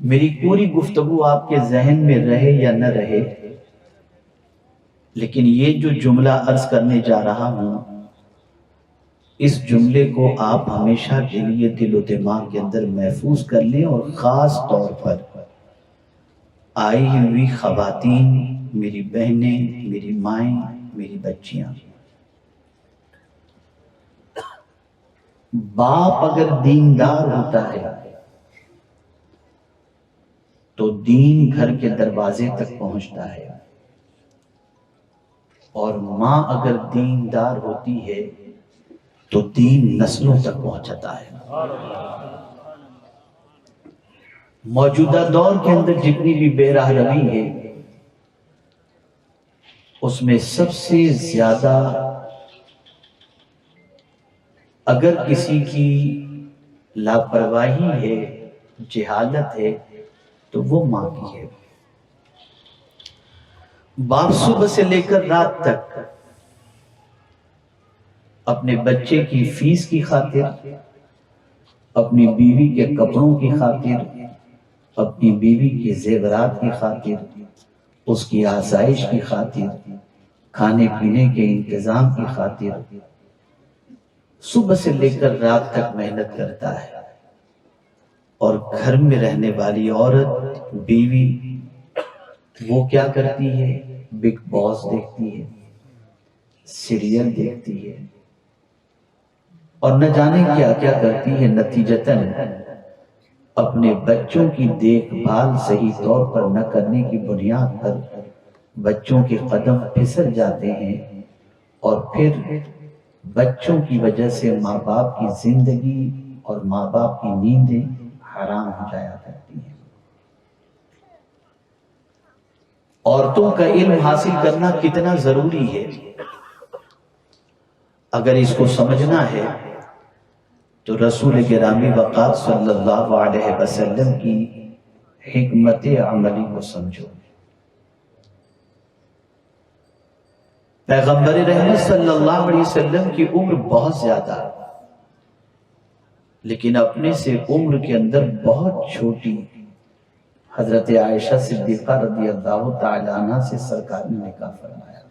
میری پوری گفتگو آپ کے ذہن میں رہے یا نہ رہے، لیکن یہ جو جملہ عرض کرنے جا رہا ہوں، اس جملے کو آپ ہمیشہ کے لیے دل و دماغ کے اندر محفوظ کر لیں، اور خاص طور پر آئی ہوئی خواتین، میری بہنیں، میری مائیں، میری بچیاں، باپ اگر دیندار ہوتا ہے تو دین گھر کے دروازے تک پہنچتا ہے، اور ماں اگر دیندار ہوتی ہے تو دین نسلوں تک پہنچتا ہے۔ موجودہ دور کے اندر جتنی بھی بے راہ روی ہے، اس میں سب سے زیادہ اگر کسی کی لاپرواہی ہے، جہالت ہے، تو وہ ماں کی ہے۔ باپ صبح سے لے کر رات تک اپنے بچے کی فیس کی خاطر، اپنی بیوی کے کپڑوں کی خاطر، اپنی بیوی کے زیورات کی خاطر، اس کی آسائش کی خاطر، کھانے پینے کے انتظام کی خاطر صبح سے لے کر رات تک محنت کرتا ہے۔ اور گھر میں رہنے والی عورت، بیوی، وہ کیا کرتی ہے؟ بگ باس دیکھتی ہے، سیریل دیکھتی ہے، اور نہ جانے کیا کیا کرتی ہے۔ نتیجتاً اپنے بچوں کی دیکھ بھال صحیح طور پر نہ کرنے کی بنیاد پر بچوں کے قدم پھسل جاتے ہیں، اور پھر بچوں کی وجہ سے ماں باپ کی زندگی اور ماں باپ کی نیندیں حرام ہو جایا کرتی ہیں۔ عورتوں کا علم حاصل کرنا کتنا ضروری ہے، اگر اس کو سمجھنا ہے تو رسول گرامی وقار صلی اللہ علیہ وسلم کی حکمت عملی کو سمجھو۔ پیغمبر رحمت صلی اللہ علیہ وسلم کی عمر بہت زیادہ، لیکن اپنے سے عمر کے اندر بہت چھوٹی حضرت عائشہ صدیقہ رضی اللہ تعالی عنہ سے سرکار نے نکاح فرمایا۔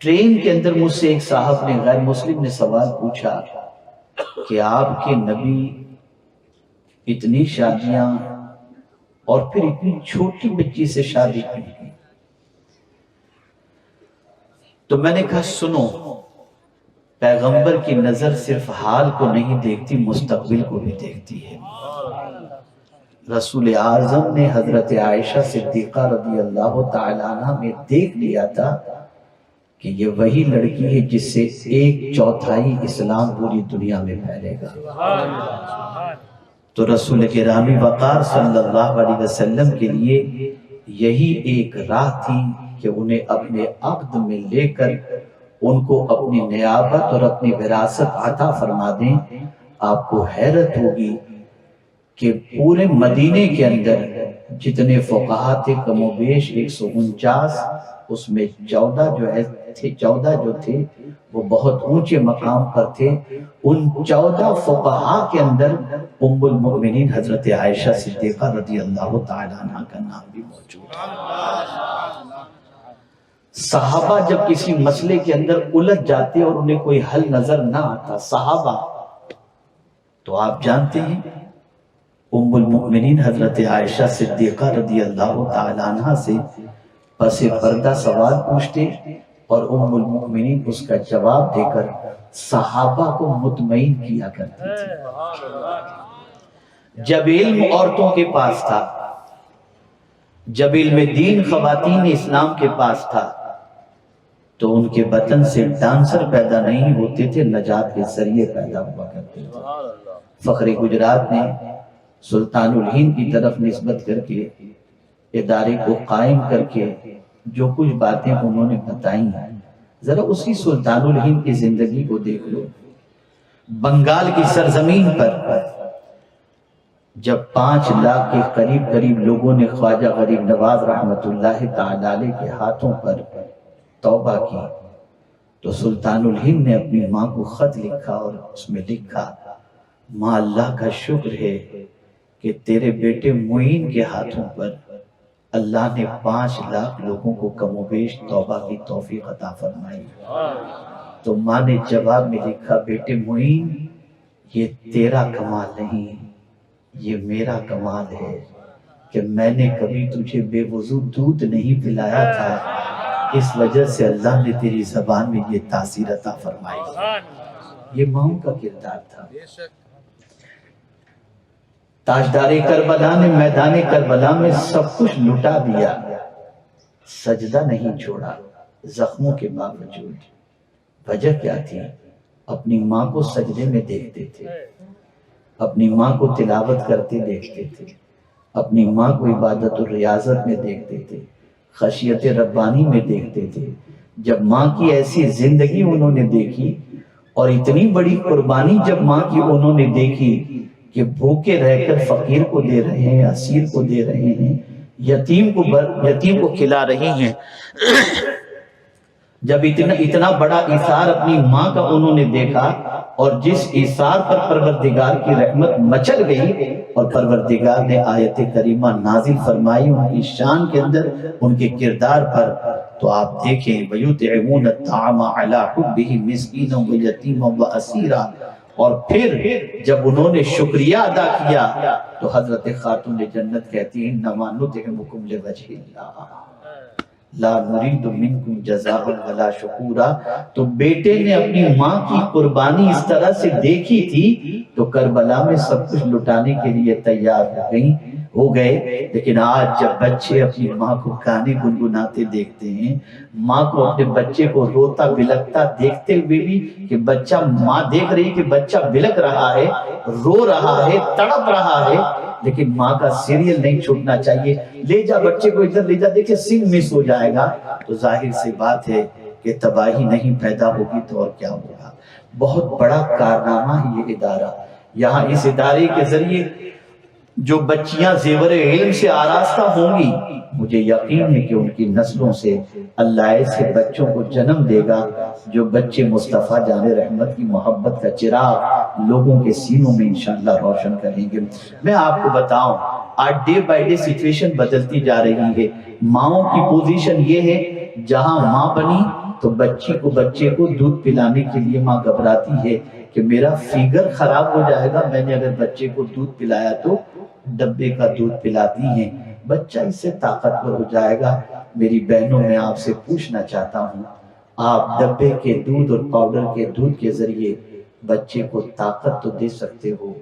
ٹرین کے اندر مجھ سے ایک صاحب نے، غیر مسلم نے، سوال پوچھا کہ آپ کے نبی اتنی شادیاں اور پھر اتنی چھوٹی بچی سے شادی کی؟ تو میں نے کہا سنو، پیغمبر کی نظر صرف حال کو نہیں دیکھتی، مستقبل کو بھی دیکھتی ہے۔ رسول اعظم نے حضرت عائشہ صدیقہ رضی اللہ تعالی عنہ میں دیکھ لیا تھا کہ یہ وہی لڑکی ہے جس سے 1/4 اسلام پوری دنیا میں پھیلے گا۔ تو رسول گرامی وقار صلی اللہ علیہ وسلم کے لیے یہی ایک راہ تھی کہ انہیں اپنے عقد میں لے کر ان کو اپنی نیابت اور اپنی وراثت عطا فرما دیں۔ آپ کو حیرت ہوگی کہ پورے مدینے کے اندر جتنے فقہا تھے کم و بیش 149، اس میں 14 جو تھے وہ بہت اونچے مقام پر تھے۔ ان 14 فقہا کے اندر ام المؤمنین حضرت عائشہ صدیقہ رضی اللہ تعالی عنہ کا نام بھی موجود ہے۔ صحابہ جب کسی مسئلے کے اندر الجھ جاتے اور انہیں کوئی حل نظر نہ آتا، صحابہ، تو آپ جانتے ہیں ام المؤمنین حضرت عائشہ صدیقہ رضی اللہ تعالی عنہ سے پس پردہ سوال پوچھتے، اور ام المؤمنین اس کا جواب دے کر صحابہ کو مطمئن کیا کرتی تھی۔ جب علم عورتوں کے پاس تھا، جب علم دین خواتین اسلام کے پاس تھا، تو ان کے بطن سے ڈانسر پیدا نہیں ہوتے تھے، نجات کے ذریعے پیدا ہوا کرتے تھے۔ فخر گجرات نے سلطان الہند کی طرف نسبت کر کے ادارے کو قائم کر کے جو کچھ باتیں انہوں نے بتائی ہیں، ذرا اسی سلطان الہند کی زندگی کو دیکھ لو۔ بنگال کی سرزمین پر جب 5 لاکھ کے قریب لوگوں نے خواجہ غریب نواز رحمت اللہ تعالی علیہ کے ہاتھوں پر توبہ کی، تو سلطان الہند نے اپنی ماں کو خط لکھا اور اس میں لکھا ماں اللہ کا شکر ہے کہ تیرے بیٹے معین کے ہاتھوں پر اللہ نے 5 لاکھ لوگوں کو کم و بیش توبہ کی توفیق عطا فرمائی۔ تو ماں نے جواب میں لکھا، بیٹے معین یہ تیرا کمال نہیں، یہ میرا کمال ہے کہ میں نے کبھی تجھے بے وضو دودھ نہیں پلایا تھا، اس وجہ سے اللہ نے تیری زبان میں یہ تاثیر عطا فرمائی۔ یہ ماں کا کردار تھا۔ تاجدار کربلا نے میدان کربلا میں سب کچھ لٹا دیا، سجدہ نہیں چھوڑا زخموں کے باوجود۔ وجہ کیا تھی؟ اپنی ماں کو سجدے میں دیکھتے تھے، اپنی ماں کو تلاوت کرتے دیکھتے تھے، اپنی ماں کو عبادت و ریاضت میں دیکھتے تھے، خشیت ربانی میں دیکھتے تھے۔ جب ماں کی ایسی زندگی انہوں نے دیکھی اور اتنی بڑی قربانی جب ماں کی انہوں نے دیکھی کہ بھوکے رہ کر فقیر کو دے رہے ہیں، اسیر کو دے رہے ہیں، یتیم کو کھلا رہی ہیں، جب اتنا بڑا ایثار اپنی ماں کا انہوں نے دیکھا اور جس ایثار پر پروردگار کی رحمت مچل گئی اور پروردگار نے آیت کریمہ نازل فرمائی ان کی شان کے اندر، ان کے کردار پر، تو آپ دیکھیں وَيُطْعِمُونَ الطَّعَامَ عَلَىٰ حُبِّهِ مِسْكِينًا وَيَتِيمًا وَأَسِيرًا۔ اور پھر جب انہوں نے شکریہ ادا کیا تو حضرت خاتون جنت کہتی ہیں اِنَّمَا نُطْعِمُكُمْ لِوَجْهِ اللَّهِ لا نريد منکم جزاء ولا شکورا۔ تو بیٹے نے اپنی ماں کی قربانی اس طرح سے دیکھی تھی تو کربلا میں سب کچھ لٹانے کے لیے تیار ہو گئے۔ لیکن آج جب بچے اپنی ماں کو گانے گنگناتے دیکھتے ہیں، ماں کو اپنے بچے کو روتا بلکتا دیکھتے ہوئے بھی کہ بچہ، ماں دیکھ رہی کہ بچہ بلک رہا ہے، رو رہا ہے، تڑپ رہا ہے، لیکن ماں کا سیریل نہیں چھوٹنا چاہیے، لے جا بچے کو ادھر لے جا، دیکھیں سنگ مس ہو جائے گا، تو ظاہر سی بات ہے کہ تباہی نہیں پیدا ہوگی تو اور کیا ہوگا۔ بہت بڑا کارنامہ ہے یہ ادارہ۔ یہاں اس ادارے کے ذریعے جو بچیاں زیور علم سے آراستہ ہوں گی، مجھے یقین ہے کہ ان کی نسلوں سے اللہ ایسے بچوں کو جنم دے گا جو بچے مصطفیٰ جان رحمت کی محبت کا چراغ لوگوں کے سینوں میں انشاءاللہ روشن کریں گے۔ میں آپ کو بتاؤں آج ڈے بائی ڈے سچویشن بدلتی جا رہی ہے۔ ماؤں کی پوزیشن یہ ہے، جہاں ماں بنی تو بچے کو دودھ پلانے کے لیے ماں گھبراتی ہے کہ میرا فیگر خراب ہو جائے گا، میں نے اگر بچے کو دودھ پلایا تو ڈبے کا دودھ پلاتی ہیں، بچہ اس سے طاقتور ہو جائے گا۔ میری بہنوں میں آپ سے پوچھنا چاہتا ہوں، آپ ڈبے کے دودھ اور پاؤڈر کے دودھ کے ذریعے بچے کو طاقت تو دے سکتے ہو،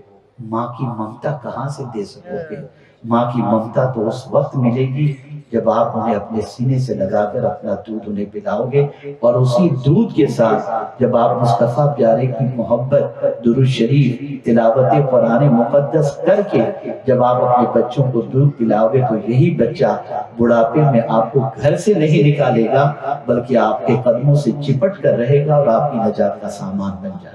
ماں کی ممتا کہاں سے دے سکو گے؟ ماں کی ممتا تو اس وقت ملے گی جب آپ انہیں اپنے سینے سے لگا کر اپنا دودھ انہیں پلاؤ گے، اور اسی دودھ کے ساتھ جب آپ مصطفیٰ پیارے کی محبت، درود شریف، تلاوت قرآن مقدس کر کے جب آپ اپنے بچوں کو دودھ پلاؤ گے تو یہی بچہ بڑھاپے میں آپ کو گھر سے نہیں نکالے گا بلکہ آپ کے قدموں سے چپٹ کر رہے گا اور آپ کی نجات کا سامان بن جائے گا۔